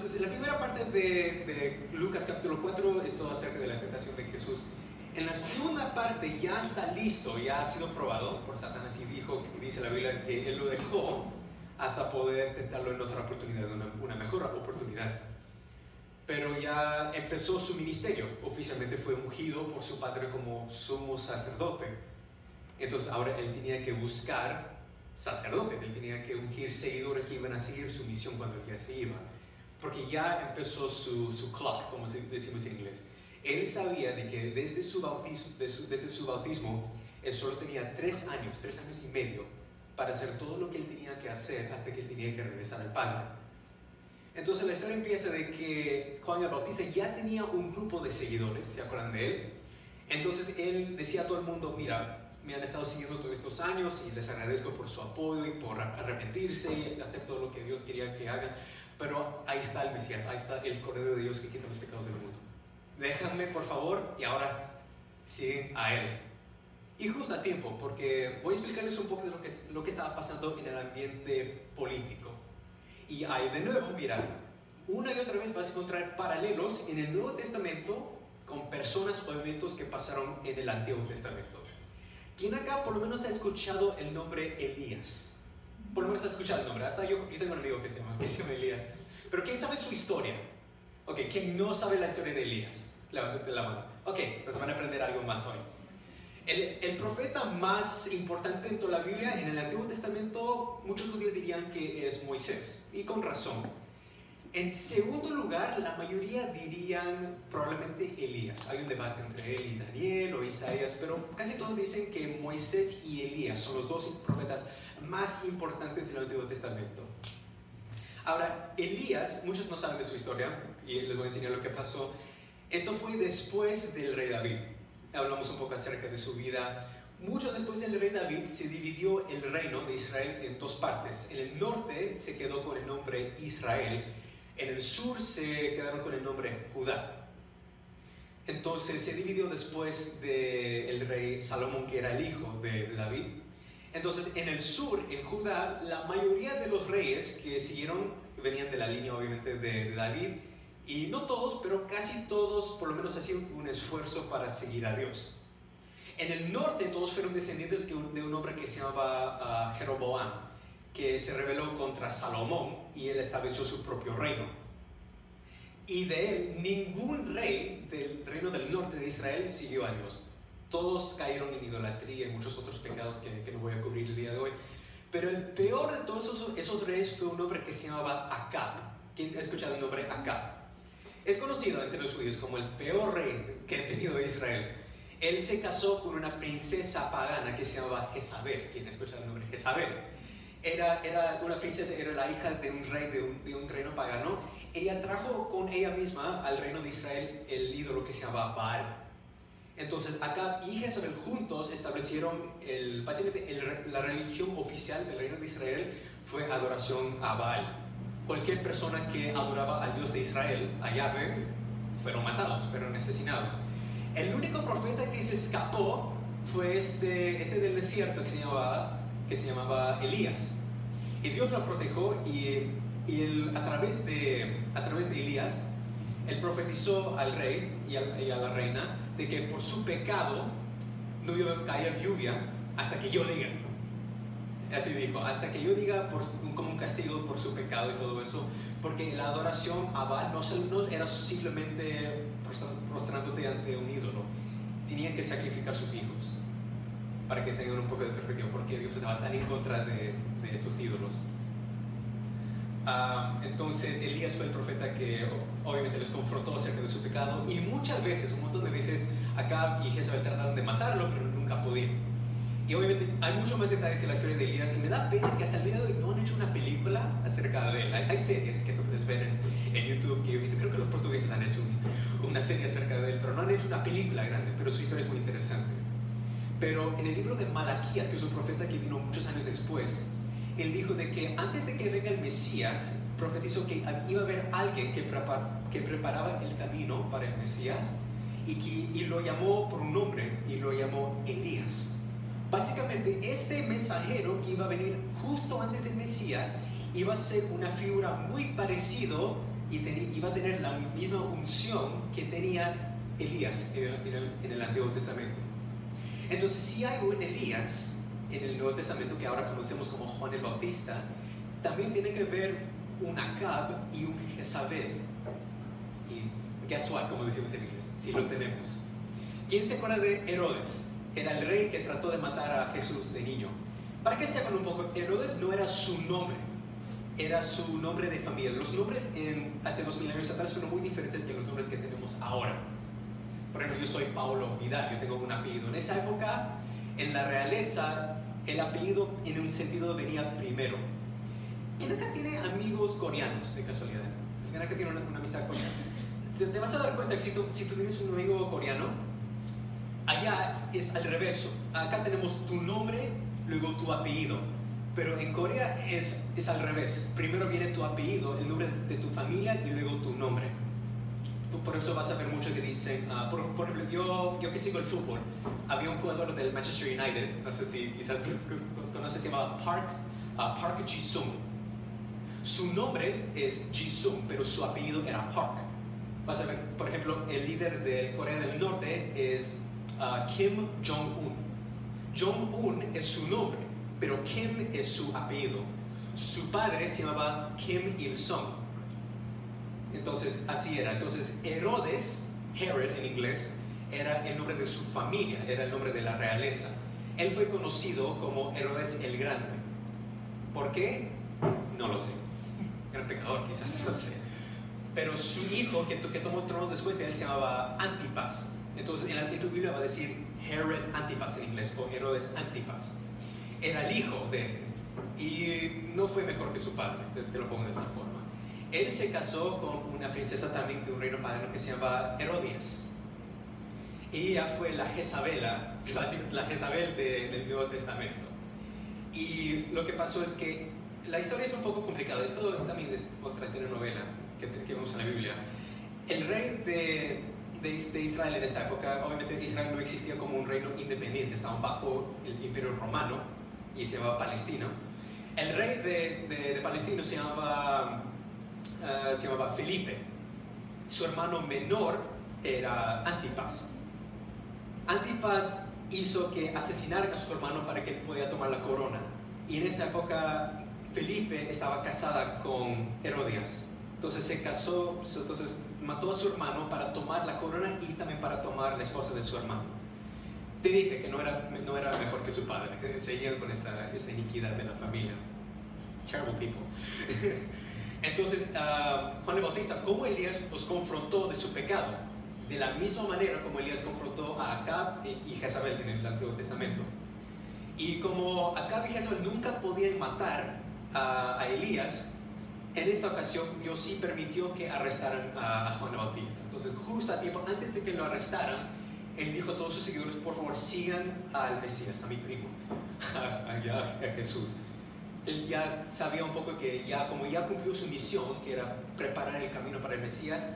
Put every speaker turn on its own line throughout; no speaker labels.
Entonces, la primera parte de Lucas capítulo 4 es todo acerca de la tentación de Jesús. En la segunda parte ya está listo, ya ha sido probado por Satanás y dice la Biblia que él lo dejó hasta poder tentarlo en otra oportunidad, una mejor oportunidad. Pero ya empezó su ministerio, oficialmente fue ungido por su padre como sumo sacerdote. Entonces ahora él tenía que buscar sacerdotes, él tenía que ungir seguidores que iban a seguir su misión cuando él ya se iba. Porque ya empezó su clock, como decimos en inglés. Él sabía de que desde su bautismo, él solo tenía 3 años y medio, para hacer todo lo que él tenía que hacer hasta que él tenía que regresar al Padre. Entonces la historia empieza de que Juan el Bautista ya tenía un grupo de seguidores, ¿se acuerdan de él? Entonces él decía a todo el mundo, mira, me han estado siguiendo todos estos años y les agradezco por su apoyo y por arrepentirse, hacer todo lo que Dios quería que hagan, pero ahí está el Mesías, ahí está el Cordero de Dios que quita los pecados del mundo. Déjame por favor, y ahora siguen a él. Y justo a tiempo, porque voy a explicarles un poco de lo que estaba pasando en el ambiente político. Y ahí de nuevo, mira, una y otra vez vas a encontrar paralelos en el Nuevo Testamento con personas o eventos que pasaron en el Antiguo Testamento. ¿Quién acá por lo menos ha escuchado el nombre Elías? Por lo menos ha escuchado el nombre. Hasta yo tengo un amigo que se llama Elías. Pero ¿quién sabe su historia? Ok, ¿quién no sabe la historia de Elías? Levántate la mano. Ok, nos van a aprender algo más hoy. El profeta más importante en toda la Biblia, en el Antiguo Testamento, muchos judíos dirían que es Moisés, y con razón. En segundo lugar, la mayoría dirían probablemente Elías. Hay un debate entre él y Daniel o Isaías, pero casi todos dicen que Moisés y Elías son los 2 profetas más importantes del Antiguo Testamento. Ahora, Elías, muchos no saben de su historia, y les voy a enseñar lo que pasó. Esto fue después del rey David. Hablamos un poco acerca de su vida. Mucho después del rey David se dividió el reino de Israel en 2 partes. En el norte se quedó con el nombre Israel, en el sur se quedaron con el nombre Judá. Entonces se dividió después del rey Salomón, que era el hijo de David. Entonces en el sur, en Judá, la mayoría de los reyes que siguieron venían de la línea obviamente de David. Y no todos, pero casi todos por lo menos hacían un esfuerzo para seguir a Dios. En el norte todos fueron descendientes de un hombre que se llamaba Jeroboam, que se rebeló contra Salomón y él estableció su propio reino. Y de él ningún rey del reino del norte de Israel siguió a Dios. Todos cayeron en idolatría y muchos otros pecados que no voy a cubrir el día de hoy. Pero el peor de todos esos reyes fue un hombre que se llamaba Acab. ¿Quién ha escuchado el nombre Acab? Es conocido entre los judíos como el peor rey que ha tenido Israel. Él se casó con una princesa pagana que se llamaba Jezabel. ¿Quién ha escuchado el nombre Jezabel? Era una princesa, era la hija de un rey de un reino pagano. Ella trajo con ella misma al reino de Israel el ídolo que se llamaba Baal. Entonces Acab y Jezabel juntos establecieron básicamente la religión oficial del reino de Israel fue adoración a Baal. Cualquier persona que adoraba al Dios de Israel, a Yahvé, fueron matados, fueron asesinados. El único profeta que se escapó fue este del desierto que se llamaba Elías. Y Dios lo protegió y a través de Elías, él profetizó al rey y a la reina de que por su pecado no iba a caer lluvia hasta que yo diga. Así dijo, hasta que yo diga como un castigo por su pecado y todo eso, porque la adoración a Baal no era simplemente prostrándote ante un ídolo, tenían que sacrificar sus hijos, para que tengan un poco de perspectiva, porque Dios estaba tan en contra de estos ídolos. Entonces Elías fue el profeta que obviamente les confrontó acerca de su pecado, y muchas veces, un montón de veces, Acab y Jezabel trataron de matarlo, pero nunca pudieron. Y obviamente hay mucho más detalles en la historia de Elías, y me da pena que hasta el día de hoy no han hecho una película acerca de él. Hay series que tú puedes ver en YouTube que yo he visto, creo que los portugueses han hecho una serie acerca de él, pero no han hecho una película grande, pero su historia es muy interesante. Pero en el libro de Malaquías, que es un profeta que vino muchos años después, él dijo de que antes de que venga el Mesías, profetizó que iba a haber alguien que preparaba el camino para el Mesías, y lo llamó por un nombre, y lo llamó Elías. Básicamente, este mensajero que iba a venir justo antes del Mesías iba a ser una figura muy parecido y iba a tener la misma unción que tenía Elías en el Antiguo Testamento. Entonces, si hay un Elías en el Nuevo Testamento que ahora conocemos como Juan el Bautista, también tiene que ver un Acab y un Jezabel. Y guess what, como decimos en inglés, si lo tenemos. ¿Quién se acuerda de Herodes? Era el rey que trató de matar a Jesús de niño. Para que sepan un poco, Herodes no era su nombre, era su nombre de familia. Los nombres hace 2000 años atrás fueron muy diferentes que los nombres que tenemos ahora. Por ejemplo, yo soy Paulo Vidal, yo tengo un apellido. En esa época, en la realeza, el apellido en un sentido venía primero. ¿Quién acá tiene amigos coreanos, de casualidad? ¿Quién acá tiene una amistad coreana? Te vas a dar cuenta que si tú tienes un amigo coreano, allá es al revés. Acá tenemos tu nombre, luego tu apellido. Pero en Corea es al revés. Primero viene tu apellido, el nombre de tu familia y luego tu nombre. Por eso vas a ver mucho que dicen, por ejemplo, yo que sigo el fútbol, había un jugador del Manchester United, no sé si quizás tú conoces, se llamaba Park Ji-sung. Su nombre es Ji-sung, pero su apellido era Park. Vas a ver, por ejemplo, el líder de Corea del Norte es Kim Jong-un. Jong-un es su nombre, pero Kim es su apellido. Su padre se llamaba Kim Il-sung. Entonces, así era. Entonces, Herodes, Herod en inglés, era el nombre de su familia, era el nombre de la realeza. Él fue conocido como Herodes el Grande. ¿Por qué? No lo sé. Era un pecador, quizás, no sé. Pero su hijo, que tomó el trono después de él, se llamaba Antipas. Entonces, en tu Biblia va a decir Herod Antipas en inglés, o Herodes Antipas. Era el hijo de este. Y no fue mejor que su padre, te lo pongo de esa forma. Él se casó con una princesa también de un reino pagano que se llamaba Herodías. Ella fue la Jezabel del Nuevo Testamento. Y lo que pasó es que la historia es un poco complicada. Esto también es otra telenovela que vemos en la Biblia. El rey de Israel en esta época, obviamente Israel no existía como un reino independiente, estaban bajo el imperio romano y se llamaba Palestina. El rey de Palestina se llamaba Felipe. Su hermano menor era Antipas. Antipas hizo que asesinaran a su hermano para que él pudiera tomar la corona. Y en esa época Felipe estaba casada con Herodías. Entonces se casó, entonces mató a su hermano para tomar la corona y también para tomar la esposa de su hermano. Te dije que no era mejor que su padre. Seguían con esa iniquidad de la familia. Terrible people. Entonces, Juan el Bautista, como Elías los confrontó de su pecado, de la misma manera como Elías confrontó a Acab y Jezabel en el Antiguo Testamento. Y como Acab y Jezabel nunca podían matar a Elías, en esta ocasión Dios sí permitió que arrestaran a Juan el Bautista. Entonces, justo a tiempo, antes de que lo arrestaran, él dijo a todos sus seguidores: por favor, sigan al Mesías, a mi primo, a Jesús. Él ya sabía un poco que como ya cumplió su misión, que era preparar el camino para el Mesías,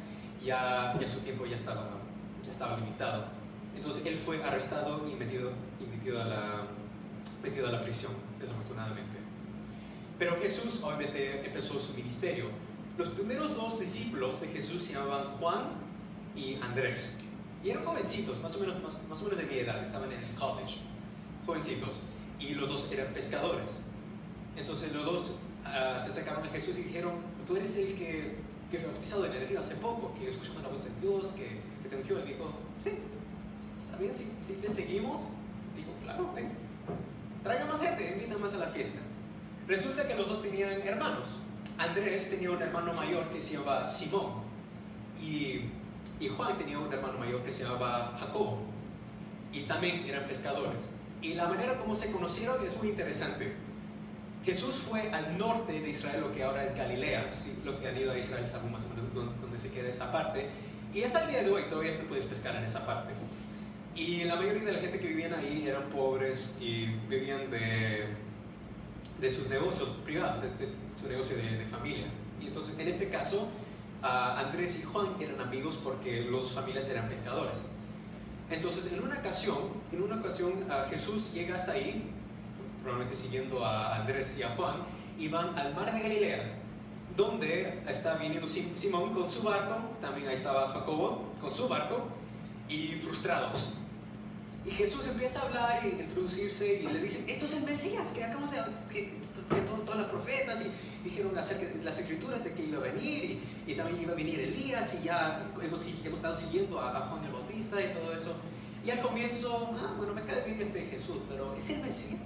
ya su tiempo ya estaba limitado. Entonces él fue arrestado y metido a la prisión, desafortunadamente. Pero Jesús obviamente empezó su ministerio. Los primeros dos discípulos de Jesús se llamaban Juan y Andrés. Y eran jovencitos, más o menos de mi edad, estaban en el college, jovencitos. Y los dos eran pescadores. Entonces los dos se acercaron a Jesús y dijeron: tú eres el que fue bautizado en el río hace poco, que escuchamos la voz de Dios, que te ungió. Él dijo: sí, está bien, si te seguimos. Dijo: claro, ven, traiga más gente, invita más a la fiesta. Resulta que los dos tenían hermanos. Andrés tenía un hermano mayor que se llamaba Simón, y Juan tenía un hermano mayor que se llamaba Jacobo, y también eran pescadores. Y la manera como se conocieron es muy interesante. Jesús fue al norte de Israel, lo que ahora es Galilea. ¿Sí? Los que han ido a Israel saben más o menos dónde se queda esa parte. Y hasta el día de hoy todavía te puedes pescar en esa parte. Y la mayoría de la gente que vivían ahí eran pobres y vivían de sus negocios privados, de su negocio de familia. Y entonces, en este caso, Andrés y Juan eran amigos porque las dos familias eran pescadores. Entonces, en una ocasión, Jesús llega hasta ahí, probablemente siguiendo a Andrés y a Juan, y van al mar de Galilea. donde está viniendo Simón con su barco, también ahí estaba Jacobo con su barco, y frustrados. Y Jesús empieza a hablar y introducirse y le dicen, esto es el Mesías, que acabamos que todas las profetas y dijeron acerca de las escrituras de que iba a venir y también iba a venir Elías, y ya hemos estado siguiendo a Juan el Bautista y todo eso. Y al comienzo, bueno, me cae bien este Jesús, pero ¿es el Mesías?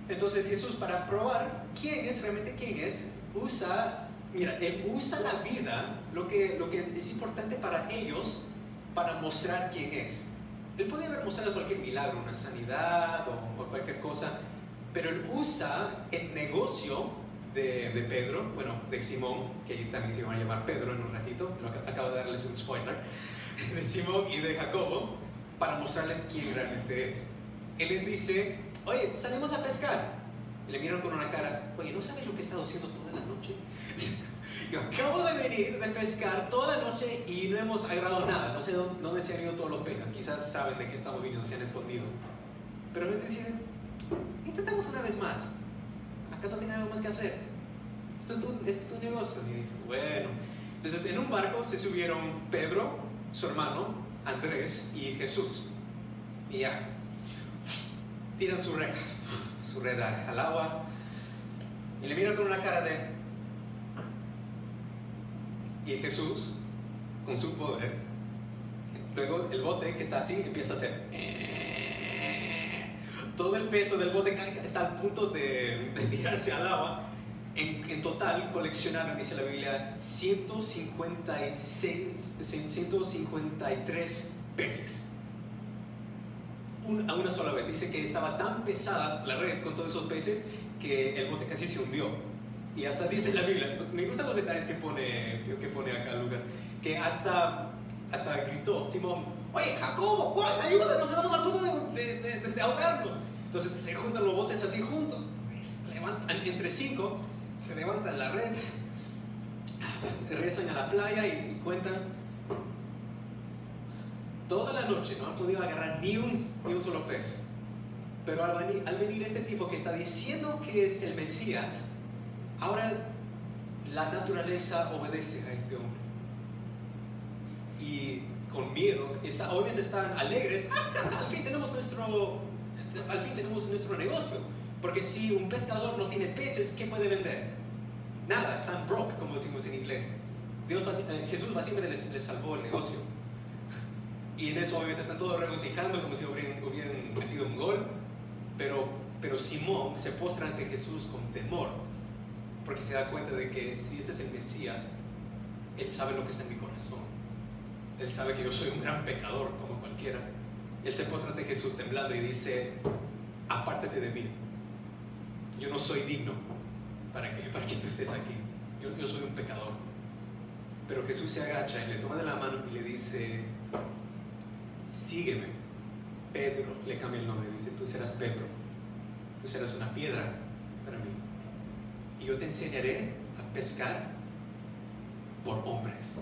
Entonces Jesús, para probar quién es realmente quién es, él usa la vida, lo que es importante para ellos, para mostrar quién es. Él podía haber mostrado cualquier milagro, una sanidad o cualquier cosa, pero él usa el negocio de Pedro, bueno, de Simón, que también se va a llamar Pedro en un ratito, acabo de darles un spoiler, de Simón y de Jacobo, para mostrarles quién realmente es. Él les dice, oye, salimos a pescar. Y le miran con una cara, oye, ¿no sabes lo que he estado haciendo toda la noche? Yo acabo de venir de pescar toda la noche y no hemos agarrado nada. No sé dónde se han ido todos los peces. Quizás saben de qué estamos viniendo, se han escondido. Pero a veces dicen, intentamos una vez más. ¿Acaso tiene algo más que hacer? Esto es tu negocio. Y dije, bueno. Entonces en un barco se subieron Pedro, su hermano, Andrés y Jesús. Y ya, tiran su red al agua y le miran con una cara de... Y Jesús, con su poder, luego el bote que está así empieza a hacer... Todo el peso del bote está al punto de tirarse al agua. En total coleccionaron, dice la Biblia, 153 peces. A una sola vez. Dice que estaba tan pesada la red con todos esos peces que el bote casi se hundió. Y hasta dice la Biblia, me gustan los detalles que pone acá Lucas, que hasta gritó Simón, oye, Jacobo, Juan, ayúdanos, estamos al punto de ahogarnos. Entonces se juntan los botes así juntos, entre 5, se levantan la red, regresan a la playa y cuentan. Toda la noche no han podido agarrar ni un solo pez. Pero al venir este tipo que está diciendo que es el Mesías, ahora la naturaleza obedece a este hombre. Y con miedo, obviamente están alegres. Al fin tenemos nuestro negocio. Porque si un pescador no tiene peces, ¿qué puede vender? Nada, están broke, como decimos en inglés. Jesús básicamente les salvó el negocio. Y en eso obviamente están todos regocijando como si hubieran metido un gol. Pero Simón se postra ante Jesús con temor, porque se da cuenta de que si este es el Mesías, Él sabe lo que está en mi corazón. Él sabe que yo soy un gran pecador como cualquiera. Él se postra ante Jesús temblando y dice, apártate de mí. Yo no soy digno para que tú estés aquí. Yo soy un pecador. Pero Jesús se agacha y le toma de la mano y le dice, sígueme. Pedro, le cambia el nombre, dice, tú serás Pedro, tú serás una piedra para mí, y yo te enseñaré a pescar por hombres.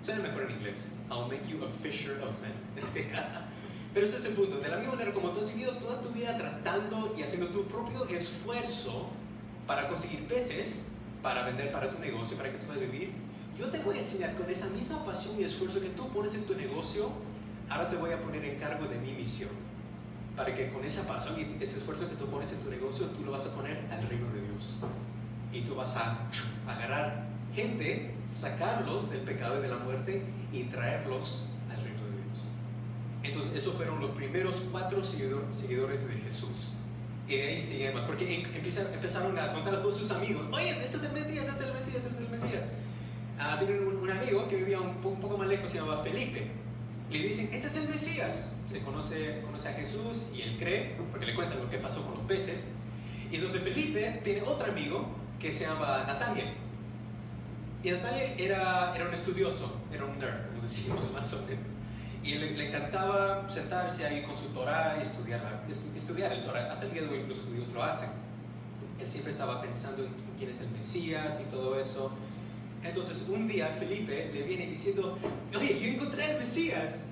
Suena mejor en inglés, I'll make you a fisher of men. Pero ese es el punto. De la misma manera como tú has vivido toda tu vida tratando y haciendo tu propio esfuerzo para conseguir peces, para vender para tu negocio, para que tú puedas vivir, yo te voy a enseñar con esa misma pasión y esfuerzo que tú pones en tu negocio. Ahora te voy a poner en cargo de mi misión, para que con esa pasión y ese esfuerzo que tú pones en tu negocio, tú lo vas a poner al reino de Dios. Y tú vas a agarrar gente, sacarlos del pecado y de la muerte y traerlos al reino de Dios. Entonces esos fueron los primeros 4 seguidores de Jesús. Y de ahí siguen más, porque empezaron a contar a todos sus amigos, oye, este es el Mesías, este es el Mesías, este es el Mesías. Tienen un amigo que vivía un poco más lejos, se llamaba Felipe. Le dicen, este es el Mesías. Se conoce a Jesús y él cree, porque le cuentan lo que pasó con los peces. Y entonces Felipe tiene otro amigo que se llama Nataniel. Y Nataniel era un estudioso, era un nerd, como decimos más o menos. Y le encantaba sentarse ahí con su Torah y estudiar el Torah. Hasta el día de hoy los judíos lo hacen. Él siempre estaba pensando en quién es el Mesías y todo eso. Entonces un día Felipe le viene diciendo, oye, yo encontré al Mesías.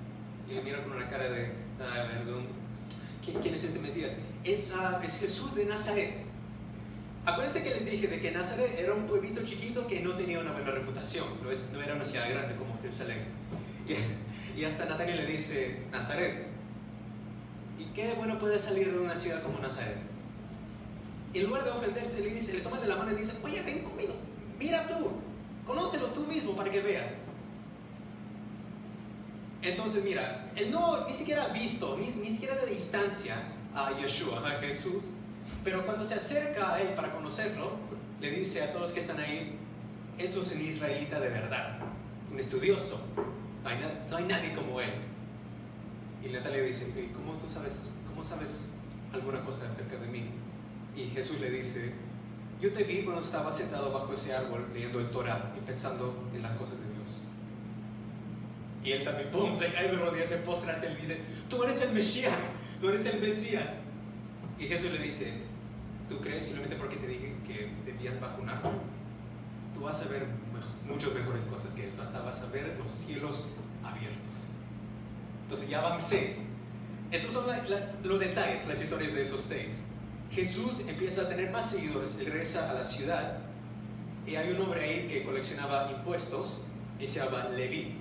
Y le mira con una cara de, perdón, ¿quién es este Mesías? Es Jesús de Nazaret. Acuérdense que les dije de que Nazaret era un pueblito chiquito que no tenía una buena reputación, no era una ciudad grande como Jerusalén. Y hasta Natanael le dice, Nazaret, ¿y qué de bueno puede salir de una ciudad como Nazaret? Y en lugar de ofenderse, le toma de la mano y dice, oye, ven conmigo, mira tú, conócelo tú mismo para que veas. Entonces mira, él no ni siquiera ha visto, ni siquiera de distancia a Yeshua, a Jesús, pero cuando se acerca a él para conocerlo, le dice a todos los que están ahí, esto es un israelita de verdad, un estudioso, no hay nadie como él. Y Natalia le dice, ¿cómo sabes alguna cosa acerca de mí? Y Jesús le dice, yo te vi cuando estaba sentado bajo ese árbol leyendo el Torah y pensando en las cosas de Dios. Y él también, ¡pum!, se cae de rodillas, se postra ante él y dice, tú eres el Mesías, tú eres el Mesías. Y Jesús le dice, ¿tú crees simplemente porque te dije que debías bajo un árbol? Tú vas a ver muchas mejores cosas que esto, hasta vas a ver los cielos abiertos. Entonces ya van 6. Esos son los detalles, las historias de esos 6. Jesús empieza a tener más seguidores, él regresa a la ciudad y hay un hombre ahí que coleccionaba impuestos que se llama Leví.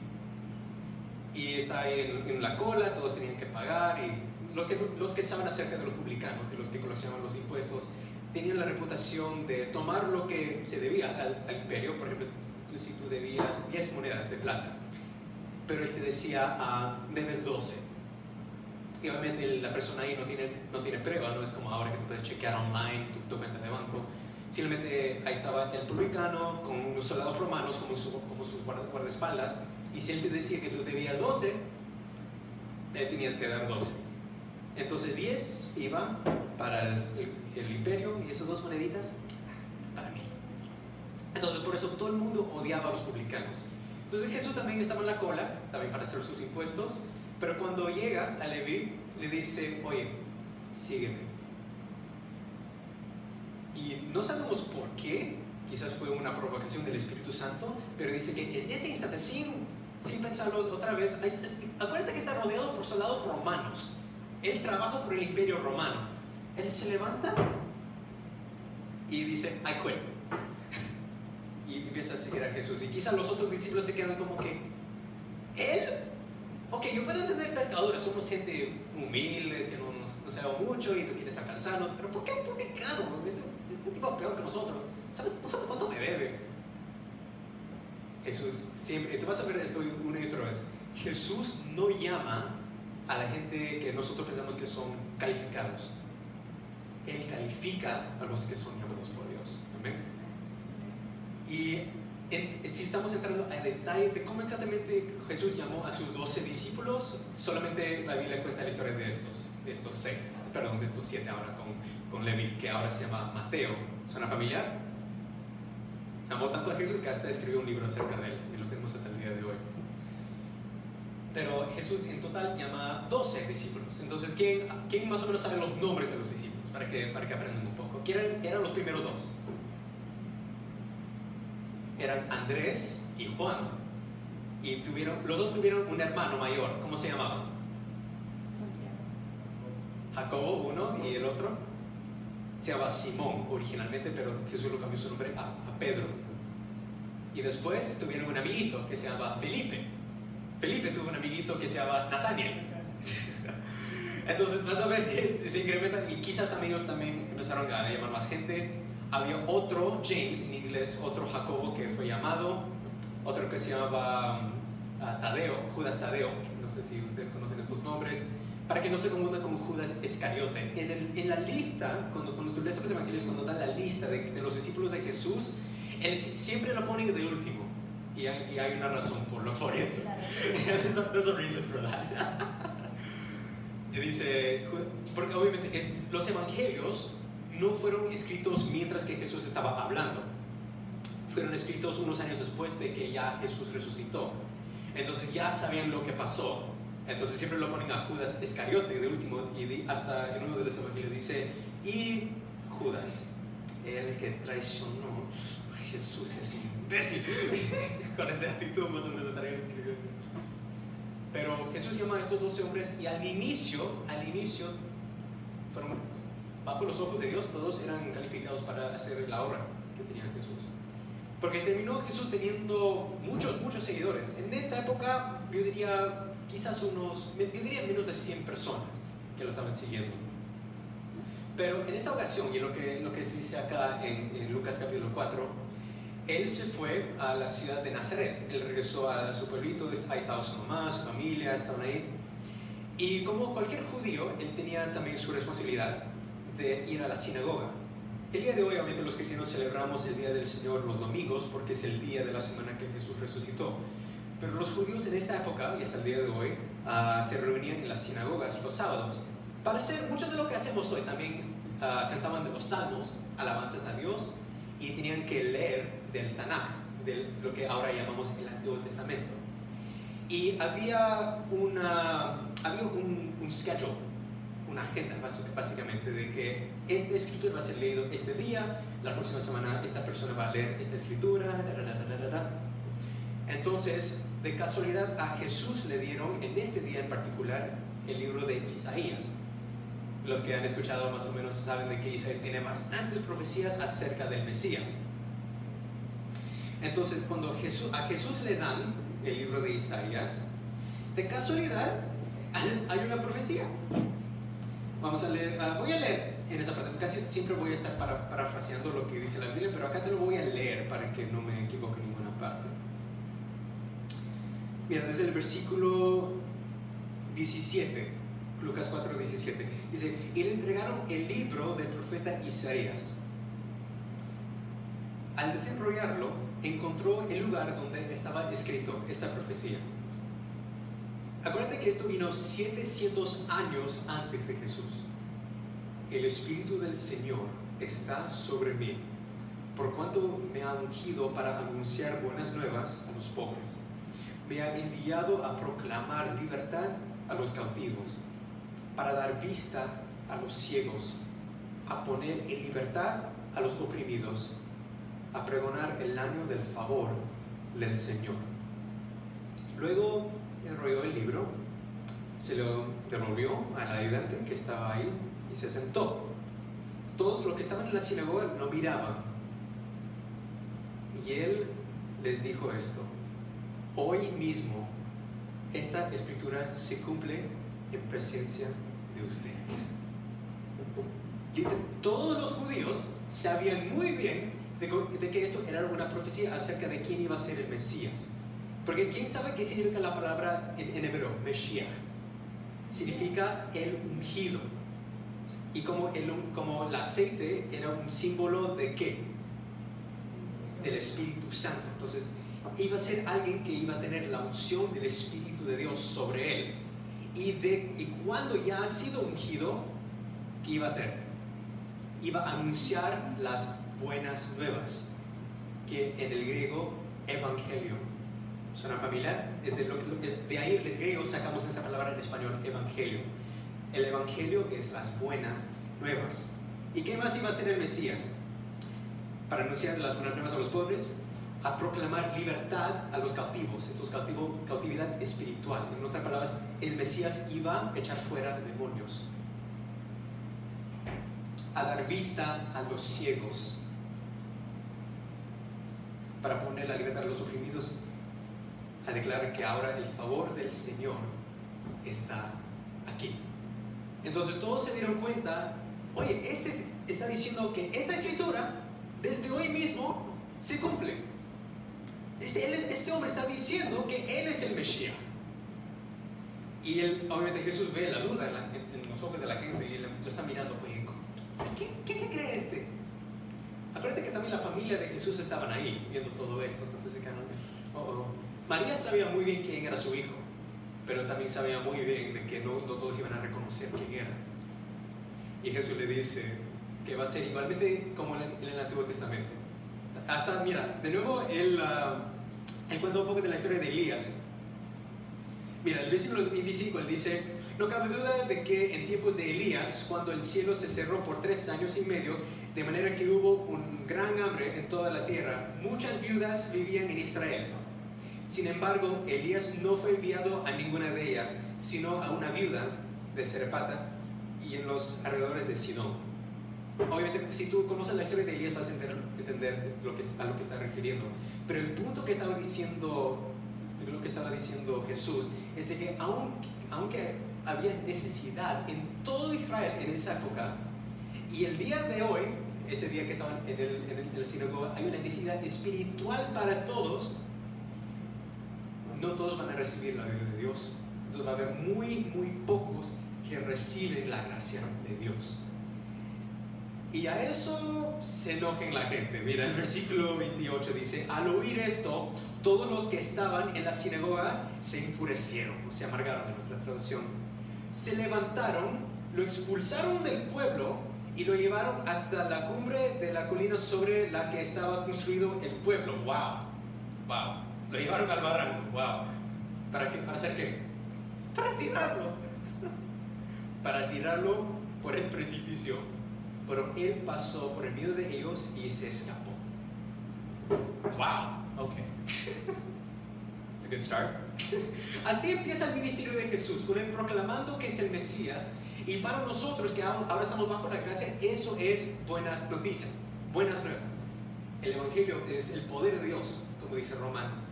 Y está ahí en la cola, todos tenían que pagar, y los que saben acerca de los publicanos y los que coleccionaban los impuestos tenían la reputación de tomar lo que se debía al imperio. Por ejemplo, si tú debías 10 monedas de plata, pero él te decía, debes 12. Y obviamente la persona ahí no tiene prueba, no es como ahora que tú puedes chequear online tu cuenta de banco. Simplemente ahí estaba el publicano con unos soldados romanos como sus guardaespaldas, y si él te decía que tú debías 12, te tenías que dar 12. Entonces 10 iba para el imperio y esas 2 moneditas para mí. Entonces por eso todo el mundo odiaba a los publicanos. Entonces Jesús también estaba en la cola, también para hacer sus impuestos, pero cuando llega a Leví le dice, oye, sígueme. Y no sabemos por qué, quizás fue una provocación del Espíritu Santo, pero dice que en ese instante, sin pensarlo otra vez, acuérdate que está rodeado por soldados romanos. Él trabaja por el imperio romano. Él se levanta y dice, I quit. Y empieza a seguir a Jesús. Y quizás los otros discípulos se quedan como que, ¿él? Ok, yo puedo entender pescadores, somos gente humildes, que no sabemos mucho y tú quieres alcanzarnos, pero ¿por qué un publicano? Es un tipo peor que nosotros. No sabes cuánto me debe. Jesús siempre, tú vas a ver esto una y otra vez, Jesús no llama a la gente que nosotros pensamos que son calificados. Él califica a los que son llamados por Dios. ¿Amén? Y si estamos entrando a detalles de cómo exactamente Jesús llamó a sus 12 discípulos, solamente la Biblia cuenta la historia de estos 7 ahora con Leví, que ahora se llama Mateo. ¿Suena familiar? Amó tanto a Jesús que hasta escribió un libro acerca de él, y lo tenemos hasta el día de hoy. Pero Jesús en total llama 12 discípulos. Entonces, ¿quién más o menos sabe los nombres de los discípulos? Para que aprendan un poco. ¿Quién eran los primeros 2? Eran Andrés y Juan. Y los 2 tuvieron un hermano mayor. ¿Cómo se llamaban? Jacobo, uno, y el otro se llamaba Simón originalmente, pero Jesús lo cambió su nombre a Pedro. Y después tuvieron un amiguito que se llamaba Felipe. Felipe tuvo un amiguito que se llama Natanael. Entonces vas a ver que se incrementa, y quizá también ellos empezaron a llamar más gente. Había otro James en inglés, otro Jacobo que fue llamado, otro que se llamaba Tadeo, Judas Tadeo. No sé si ustedes conocen estos nombres, para que no se confunda con Judas Iscariote. En la lista, cuando tú lees los evangelios, cuando dan la lista de los discípulos de Jesús, él siempre lo ponen de último. Y hay una razón por eso. There's a reason for that. Y dice, porque obviamente los evangelios no fueron escritos mientras que Jesús estaba hablando. Fueron escritos unos años después de que ya Jesús resucitó. Entonces ya sabían lo que pasó. Entonces siempre lo ponen a Judas Iscariote de último, y hasta en uno de los evangelios dice, y Judas, el que traicionó a Jesús, es imbécil. Con esa actitud más o menos estarían escribiendo. Pero Jesús llama a estos 12 hombres, y al inicio fueron bajo los ojos de Dios, todos eran calificados para hacer la obra que tenía Jesús. Porque terminó Jesús teniendo muchos seguidores. En esta época, yo diría menos de 100 personas que lo estaban siguiendo. Pero en esta ocasión, y lo que se dice acá en Lucas capítulo 4, él se fue a la ciudad de Nazaret. Él regresó a su pueblito, ahí estaba su mamá, su familia, estaban ahí. Y como cualquier judío, él tenía también su responsabilidad de ir a la sinagoga. El día de hoy, obviamente, los cristianos celebramos el Día del Señor los domingos porque es el día de la semana que Jesús resucitó. Pero los judíos en esta época, y hasta el día de hoy, se reunían en las sinagogas los sábados para hacer mucho de lo que hacemos hoy. También cantaban de los salmos, alabanzas a Dios, y tenían que leer del Tanaj, de lo que ahora llamamos el Antiguo Testamento. Y había un schedule, una agenda básicamente, de que esta escritura va a ser leído este día, la próxima semana esta persona va a leer esta escritura, Entonces, de casualidad, a Jesús le dieron en este día en particular el libro de Isaías. Los que han escuchado más o menos saben de que Isaías tiene bastantes profecías acerca del Mesías. Entonces, cuando a Jesús le dan el libro de Isaías, de casualidad hay una profecía. Vamos a leer, voy a leer en esta parte. Casi siempre voy a estar parafraseando lo que dice la Biblia, pero acá te lo voy a leer para que no me equivoque en ninguna parte. Mira, desde el versículo 17, Lucas 4, 17, dice: y le entregaron el libro del profeta Isaías. Al desenrollarlo, encontró el lugar donde estaba escrito esta profecía. Acuérdate que esto vino 700 años antes de Jesús. El Espíritu del Señor está sobre mí, por cuanto me ha ungido para anunciar buenas nuevas a los pobres. Me ha enviado a proclamar libertad a los cautivos, para dar vista a los ciegos, a poner en libertad a los oprimidos, a pregonar el año del favor del Señor. Luego enrolló el libro, se lo devolvió al ayudante que estaba ahí y se sentó. Todos los que estaban en la sinagoga lo miraban. Y él les dijo esto: hoy mismo esta escritura se cumple en presencia de ustedes. Todos los judíos sabían muy bien de que esto era una profecía acerca de quién iba a ser el Mesías. Porque ¿quién sabe qué significa la palabra en hebreo? Meshiach. Significa el ungido. Y como el aceite era un símbolo de ¿qué? Del Espíritu Santo. Entonces iba a ser alguien que iba a tener la unción del Espíritu de Dios sobre él. Y cuando ya ha sido ungido, ¿qué iba a hacer? Iba a anunciar las buenas nuevas, que en el griego evangelio. ¿Suena familiar? De ahí el griego sacamos esa palabra en español, evangelio. El evangelio es las buenas nuevas. ¿Y qué más iba a hacer el Mesías? Para anunciar las buenas nuevas a los pobres, a proclamar libertad a los cautivos. Entonces, cautividad espiritual. En otras palabras, el Mesías iba a echar fuera demonios, a dar vista a los ciegos, para poner la libertad a los oprimidos, a declarar que ahora el favor del Señor está aquí. Entonces todos se dieron cuenta: oye, este está diciendo que esta escritura desde hoy mismo se cumple. Este hombre está diciendo que él es el Mesías. Y obviamente Jesús ve la duda en los ojos de la gente y lo está mirando: oye, ¿quién se cree este? Acuérdate que también la familia de Jesús estaban ahí viendo todo esto. Entonces se quedaron: María sabía muy bien quién era su hijo, pero también sabía muy bien de que no todos iban a reconocer quién era. Y Jesús le dice que va a ser igualmente como en el Antiguo Testamento. Hasta, mira, de nuevo él cuenta un poco de la historia de Elías. Mira, el versículo 25 él dice: no cabe duda de que en tiempos de Elías, cuando el cielo se cerró por 3 años y medio, de manera que hubo un gran hambre en toda la tierra, muchas viudas vivían en Israel. Sin embargo, Elías no fue enviado a ninguna de ellas, sino a una viuda de Serepata y en los alrededores de Sidón. Obviamente, si tú conoces la historia de Elías vas a entender a lo que está refiriendo. Pero el punto que estaba diciendo, lo que estaba diciendo Jesús, es de que aunque había necesidad en todo Israel en esa época, y el día de hoy, ese día que estaban en la sinagoga, hay una necesidad espiritual para todos, no todos van a recibir la ayuda de Dios. Entonces va a haber muy pocos que reciben la gracia de Dios. Y a eso se enoja la gente. Mira, el versículo 28 dice: al oír esto, todos los que estaban en la sinagoga se enfurecieron, o se amargaron en nuestra traducción. Se levantaron, lo expulsaron del pueblo y lo llevaron hasta la cumbre de la colina sobre la que estaba construido el pueblo. ¡Wow! Lo llevaron al barranco. ¡Wow! ¿Para qué? ¿Para hacer qué? Para tirarlo. Para tirarlo por el precipicio. Pero él pasó por el medio de ellos y se escapó. ¡Wow! Ok. It's a good start. Así empieza el ministerio de Jesús, con él proclamando que es el Mesías. Y para nosotros que ahora estamos bajo la gracia, eso es buenas noticias, buenas nuevas. El Evangelio es el poder de Dios, como dice Romanos.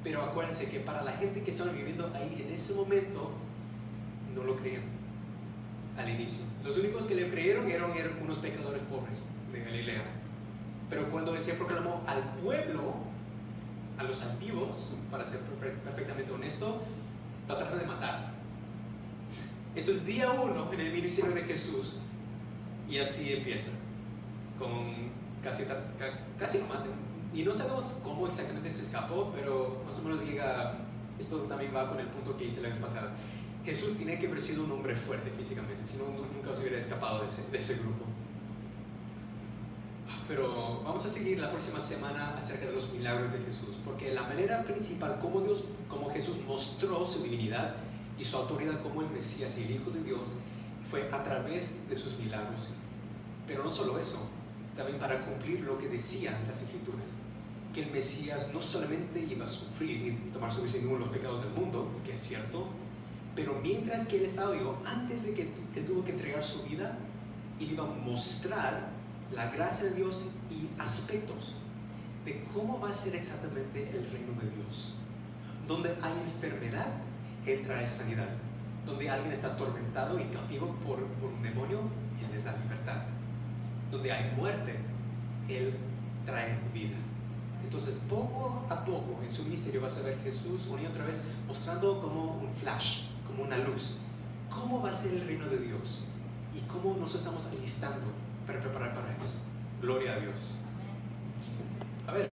Pero acuérdense que para la gente que estaba viviendo ahí en ese momento, no lo creían al inicio. Los únicos que le creyeron eran unos pecadores pobres de Galilea. Pero cuando se proclamó al pueblo, a los antiguos, para ser perfectamente honesto, lo tratan de matar. Entonces, día 1 en el ministerio de Jesús, y así empieza, con casi lo matan. Y no sabemos cómo exactamente se escapó, pero más o menos llega. Esto también va con el punto que hice la vez pasada. Jesús tiene que haber sido un hombre fuerte físicamente, si no, nunca se hubiera escapado de ese grupo. Pero vamos a seguir la próxima semana acerca de los milagros de Jesús, porque la manera principal como Jesús mostró su divinidad y su autoridad como el Mesías y el Hijo de Dios fue a través de sus milagros. Pero no solo eso, también para cumplir lo que decían las Escrituras, que el Mesías no solamente iba a sufrir y tomar sobre sí mismo los pecados del mundo, que es cierto, pero mientras que él estaba vivo, antes de que él tuvo que entregar su vida, él iba a mostrar la gracia de Dios y aspectos de cómo va a ser exactamente el reino de Dios. Donde hay enfermedad, él trae sanidad. Donde alguien está atormentado y cautivo por un demonio, él les da libertad. Donde hay muerte, él trae vida. Entonces, poco a poco en su ministerio vas a ver Jesús una y otra vez mostrando como un flash, como una luz, cómo va a ser el reino de Dios y cómo nos estamos alistando para preparar para eso. Gloria a Dios. A ver.